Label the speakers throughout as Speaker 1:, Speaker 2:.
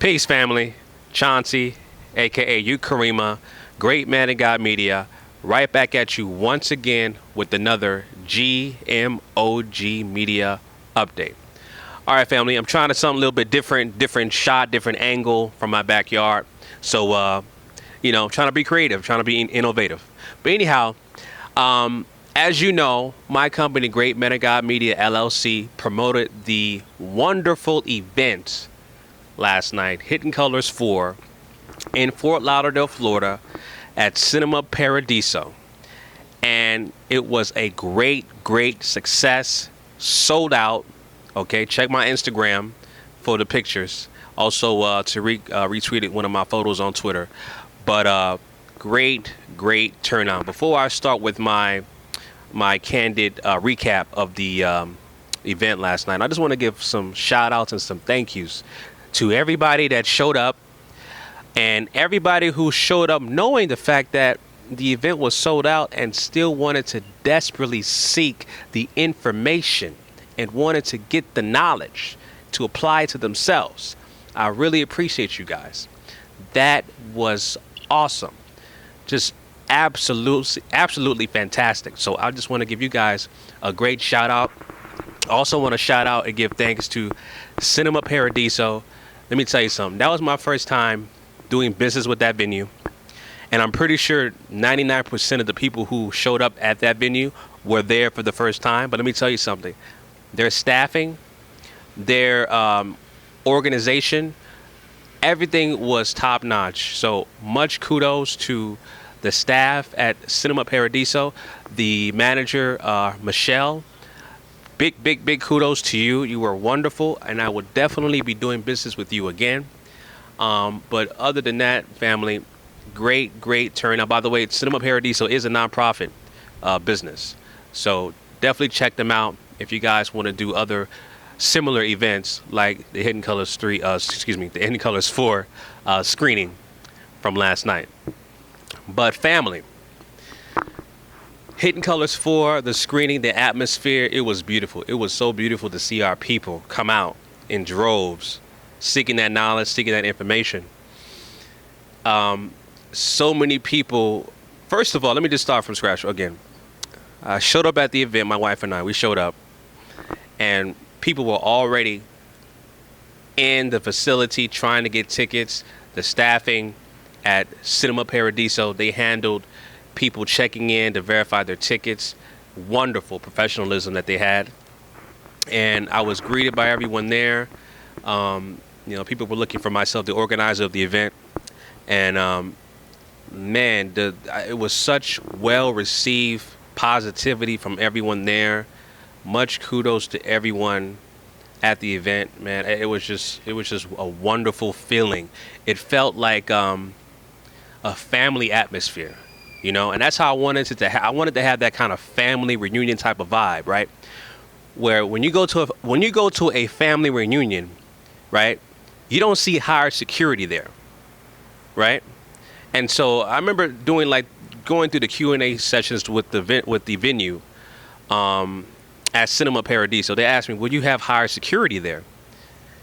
Speaker 1: Peace, family. Chauncey, aka Ukarema, Great Man of God Media, right back at you once again with another GMOGMedia update. All right, family, I'm trying to something a little bit different shot, different angle from my backyard. So, I'm trying to be creative, trying to be innovative. But anyhow, as you know, my company, Great Man of God Media LLC, promoted the wonderful event last night, Hidden Colors 4, in Fort Lauderdale, Florida, at Cinema Paradiso. And it was a great success, sold out. Okay, check my Instagram for the pictures. Also, to retweeted one of my photos on Twitter. But great turnout. Before I start with my candid recap of the event last night, I just want to give some shout outs and some thank yous to everybody that showed up, and everybody who showed up knowing the fact that the event was sold out and still wanted to desperately seek the information and wanted to get the knowledge to apply to themselves. I really appreciate you guys. That was awesome. Just absolutely fantastic. So I just want to give you guys a great shout out. Also want to shout out and give thanks to Cinema Paradiso. Let me tell you something. That was my first time doing business with that venue. And I'm pretty sure 99% of the people who showed up at that venue were there for the first time. But let me tell you something. Their staffing, their organization, everything was top notch. So much kudos to the staff at Cinema Paradiso, the manager, Michelle. Big kudos to you. You were wonderful, and I will definitely be doing business with you again. But other than that, family, great turnout. By the way, Cinema Paradiso is a nonprofit business, so definitely check them out if you guys want to do other similar events like the Hidden Colors 3, the Hidden Colors 4 screening from last night. But family, Hidden Colors 4, the screening, the atmosphere, it was beautiful. It was so beautiful to see our people come out in droves, seeking that knowledge, seeking that information. So many people. First of all, let me just start from scratch again. I showed up at the event, my wife and I, we showed up, and people were already in the facility trying to get tickets. The staffing at Cinema Paradiso, they handled people checking in to verify their tickets. Wonderful professionalism that they had. And I was greeted by everyone there. People were looking for myself, the organizer of the event. And man, it was such well-received positivity from everyone there. Much kudos to everyone at the event, man. It was just a wonderful feeling. It felt like a family atmosphere, and that's how I wanted it to. I wanted to have that kind of family reunion type of vibe, right? Where when you go to a family reunion, right, you don't see higher security there, right? And so I remember going through the Q&A sessions with the venue at Cinema Paradiso. They asked me, "Would you have higher security there?"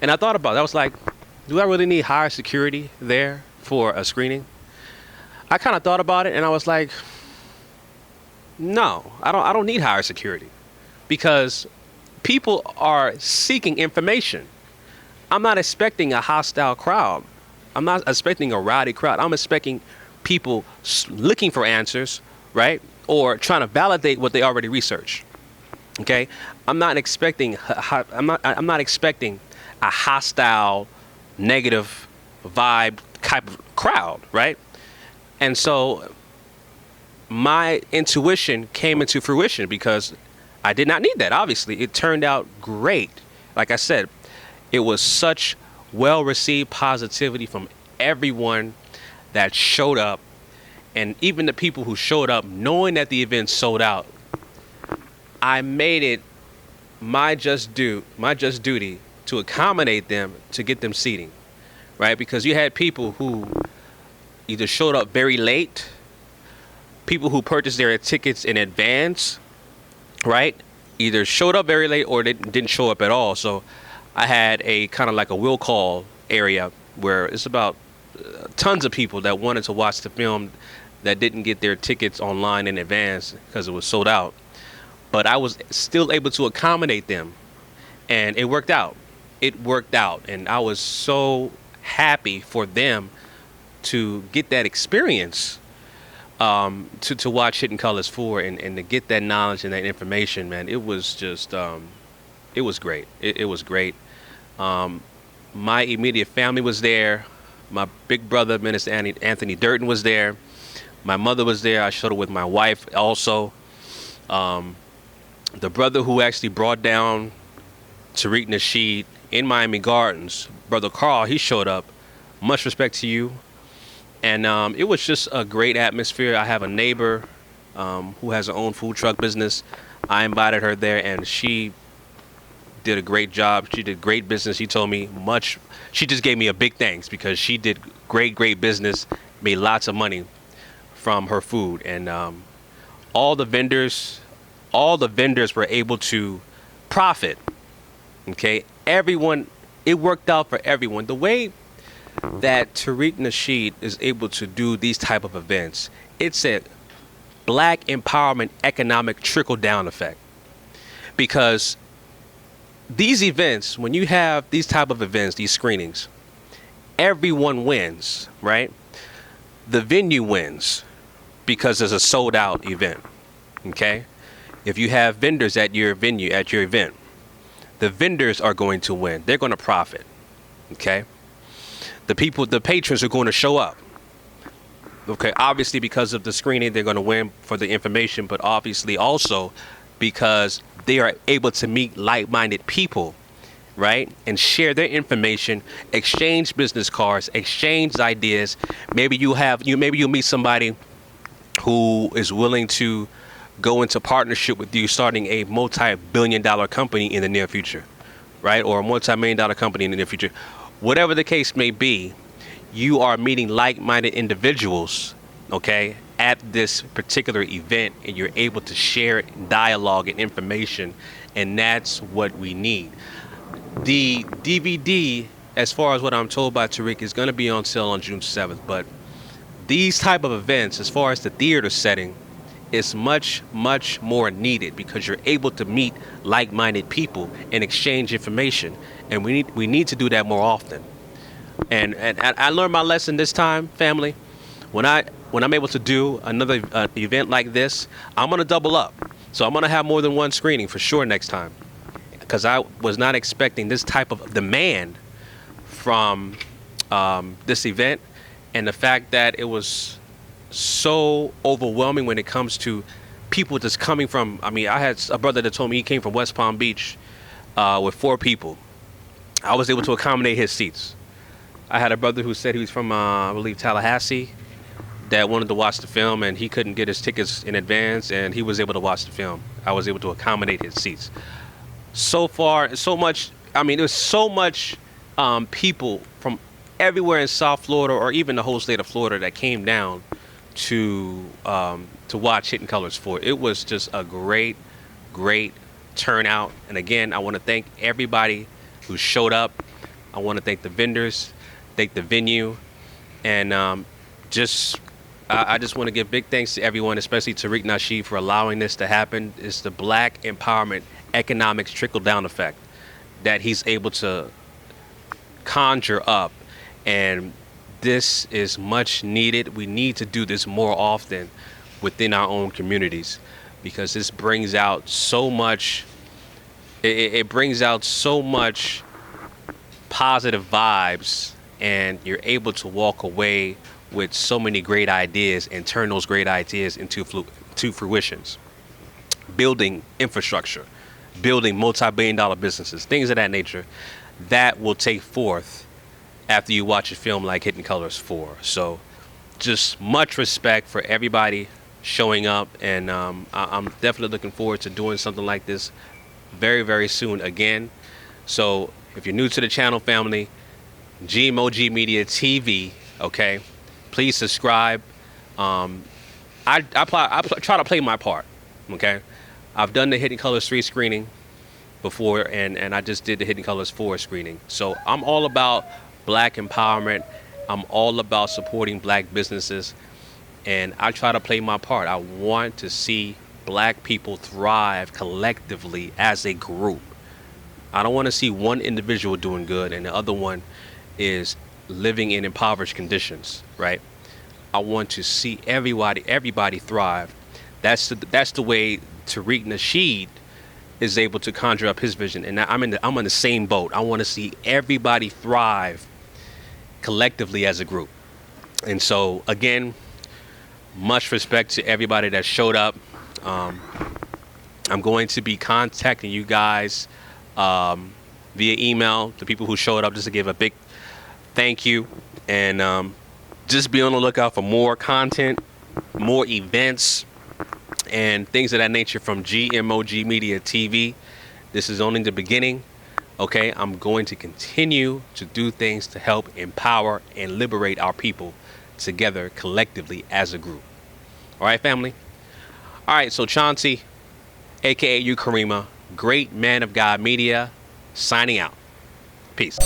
Speaker 1: And I thought about it. I was like, "Do I really need higher security there for a screening?" I kind of thought about it, and I was like, "No, I don't need higher security, because people are seeking information. I'm not expecting a hostile crowd. I'm not expecting a rowdy crowd. I'm expecting people looking for answers, right? Or trying to validate what they already researched. Okay? I'm not expecting a hostile, negative vibe type of crowd, right? And so my intuition came into fruition because I did not need that. Obviously, it turned out great. Like I said, it was such well-received positivity from everyone that showed up, and even the people who showed up knowing that the event sold out. I made it my just duty to accommodate them, to get them seating, right? Because you had people who either showed up very late, people who purchased their tickets in advance, right? Either showed up very late or they didn't show up at all. So I had a kind of like a will call area where it's about tons of people that wanted to watch the film that didn't get their tickets online in advance because it was sold out. But I was still able to accommodate them, and it worked out. It worked out, and I was so happy for them to get that experience, to watch Hidden Colors 4 and to get that knowledge and that information, man. It was just, it was great. It was great. My immediate family was there. My big brother, Minister Anthony Durden, was there. My mother was there. I showed it with my wife also. The brother who actually brought down Tariq Nasheed in Miami Gardens, Brother Carl, he showed up. Much respect to you. And it was just a great atmosphere. I have a neighbor who has her own food truck business. I invited her there, and she did a great job. She did great business. She told me much. She just gave me a big thanks because she did great business, made lots of money from her food. And all the vendors were able to profit. Okay, everyone, it worked out for everyone. The way that Tariq Nasheed is able to do these type of events, it's a black empowerment economic trickle down effect. Because these events, when you have these type of events, these screenings, everyone wins, right? The venue wins because it's a sold out event. Okay, if you have vendors at your venue, at your event, the vendors are going to win. They're going to profit. Okay, the patrons are going to show up. Okay, obviously because of the screening, they're going to win for the information, but obviously also because they are able to meet like-minded people, right? And share their information, exchange business cards, exchange ideas. Maybe you'll meet somebody who is willing to go into partnership with you, starting a multi-billion-dollar company in the near future, right? Or a multi-million-dollar company in the near future. Whatever the case may be, you are meeting like-minded individuals, okay, at this particular event, and you're able to share dialogue and information, and that's what we need. The DVD, as far as what I'm told by Tariq, is going to be on sale on June 7th, but these type of events, as far as the theater setting, is much more needed because you're able to meet like-minded people and exchange information, and we need to do that more often. And I learned my lesson this time, family. When I'm able to do another event like this, I'm gonna double up. So I'm gonna have more than one screening for sure next time, because I was not expecting this type of demand from this event, and the fact that it was so overwhelming when it comes to people just coming from, I mean, I had a brother that told me he came from West Palm Beach with 4 people. I was able to accommodate his seats. I had a brother who said he was from, I believe, Tallahassee, that wanted to watch the film, and he couldn't get his tickets in advance, and he was able to watch the film. I was able to accommodate his seats. So far, so much, I mean, there's so much people from everywhere in South Florida, or even the whole state of Florida, that came down to watch Hidden Colors 4. It was just a great turnout. And again, I want to thank everybody who showed up. I want to thank the vendors, thank the venue, and I just want to give big thanks to everyone, especially Tariq Nasheed, for allowing this to happen. It's the black empowerment economics trickle down effect that he's able to conjure up, and this is much needed. We need to do this more often within our own communities, because this brings out so much, it brings out so much positive vibes, and you're able to walk away with so many great ideas and turn those great ideas into fruitions. Building infrastructure, building multi-billion-dollar businesses, things of that nature, that will take forth after you watch a film like Hidden Colors 4. So just much respect for everybody showing up, and I'm definitely looking forward to doing something like this very soon again. So if you're new to the channel, family, GMOGMediaTV, okay, please subscribe. I try to play my part, okay? I've done the Hidden Colors 3 screening before, and I just did the Hidden Colors 4 screening. So I'm all about black empowerment. I'm all about supporting black businesses, and I try to play my part. I want to see black people thrive collectively as a group. I don't want to see one individual doing good and the other one is living in impoverished conditions, right? I want to see everybody thrive. That's the way Tariq Nasheed is able to conjure up his vision, and I'm on the same boat. I want to see everybody thrive collectively as a group. And so again, much respect to everybody that showed up. I'm going to be contacting you guys via email, the people who showed up, just to give a big thank you, and just be on the lookout for more content, more events, and things of that nature from GMOGMediaTV. This is only the beginning. Okay, I'm going to continue to do things to help empower and liberate our people together collectively as a group. All right, family. All right, so Chauncey, aka Ukarema, great man of God media, signing out. Peace.